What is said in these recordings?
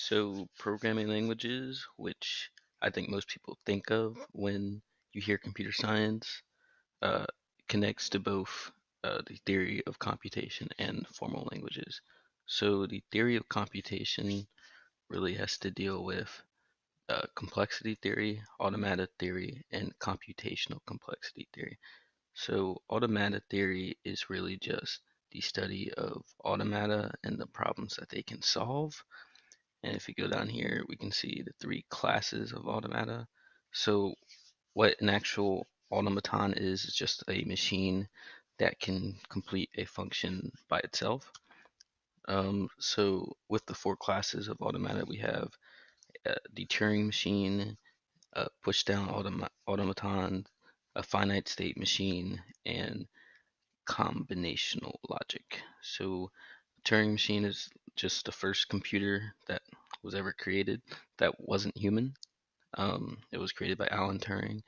So, programming languages, which I think most people think of when you hear computer science, uh, connects to both the theory of computation and formal languages. So, the theory of computation really has to deal with complexity theory, automata theory, and computational complexity theory. So, automata theory is really just the study of automata and the problems that they can solve. And if you go down here, we can see the three classes of automata. So what an actual automaton is just a machine that can complete a function by itself. So with the four classes of automata, we have the Turing machine, a push-down automaton, a finite state machine, and combinational logic. So Turing machine is just the first computer that was ever created that wasn't human. It was created by Alan Turing.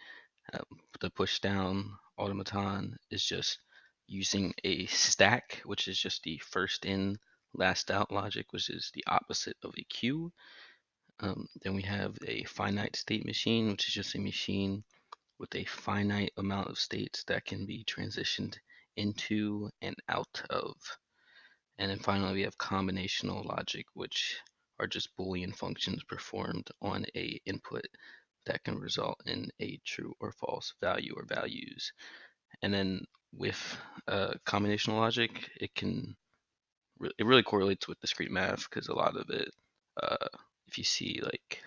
Uh, the push down automaton is just using a stack, which is just the first in, last out logic, which is the opposite of a queue. Then we have a finite state machine, which is just a machine with a finite amount of states that can be transitioned into and out of. And then finally, we have combinational logic, which are just Boolean functions performed on a input that can result in a true or false value or values. And then with combinational logic, it really correlates with discrete math because a lot of it, uh, if you see like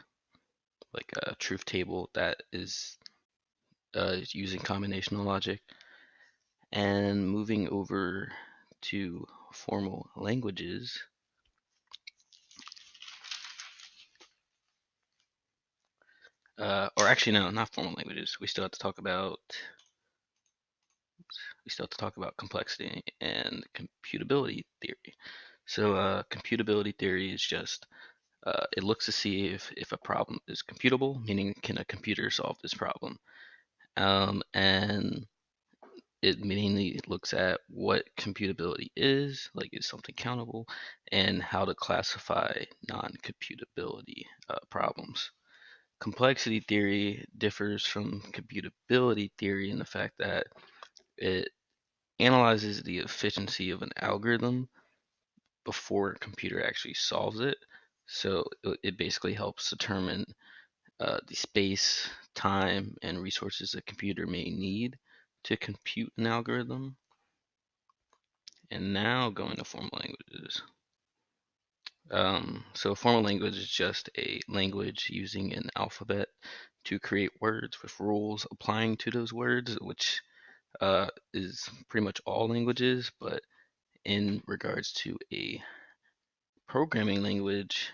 a truth table that is using combinational logic. And moving over to formal languages, or actually no, not formal languages. We still have to talk about complexity and computability theory. So computability theory is just it looks to see if a problem is computable, meaning can a computer solve this problem, and it mainly looks at what computability is, like is something countable, and how to classify non-computability problems. Complexity theory differs from computability theory in the fact that it analyzes the efficiency of an algorithm before a computer actually solves it. So it basically helps determine the space, time, and resources a computer may need to compute an algorithm. And now going to formal languages. So a formal language is just a language using an alphabet to create words with rules applying to those words, which is pretty much all languages. But in regards to a programming language,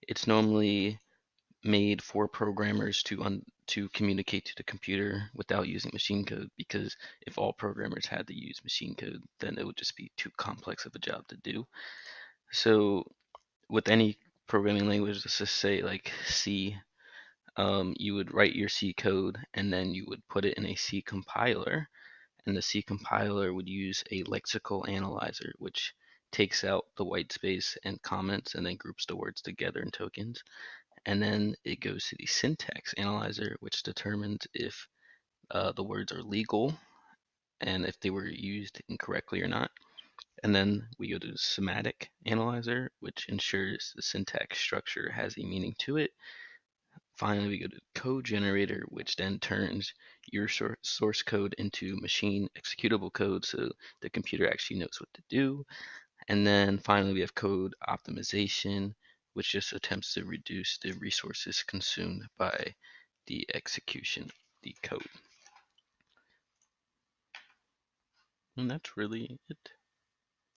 it's normally made for programmers to communicate to the computer without using machine code, because if all programmers had to use machine code, then it would just be too complex of a job to do. So with any programming language, let's just say like C, you would write your C code and then you would put it in a C compiler, and the C compiler would use a lexical analyzer, which takes out the white space and comments and then groups the words together in tokens. And then it goes to the syntax analyzer, which determines if the words are legal and if they were used incorrectly or not. And then we go to the semantic analyzer, which ensures the syntax structure has a meaning to it. Finally, we go to code generator, which then turns your source code into machine executable code so the computer actually knows what to do. And then finally, we have code optimization, which just attempts to reduce the resources consumed by the execution of the code. And that's really it.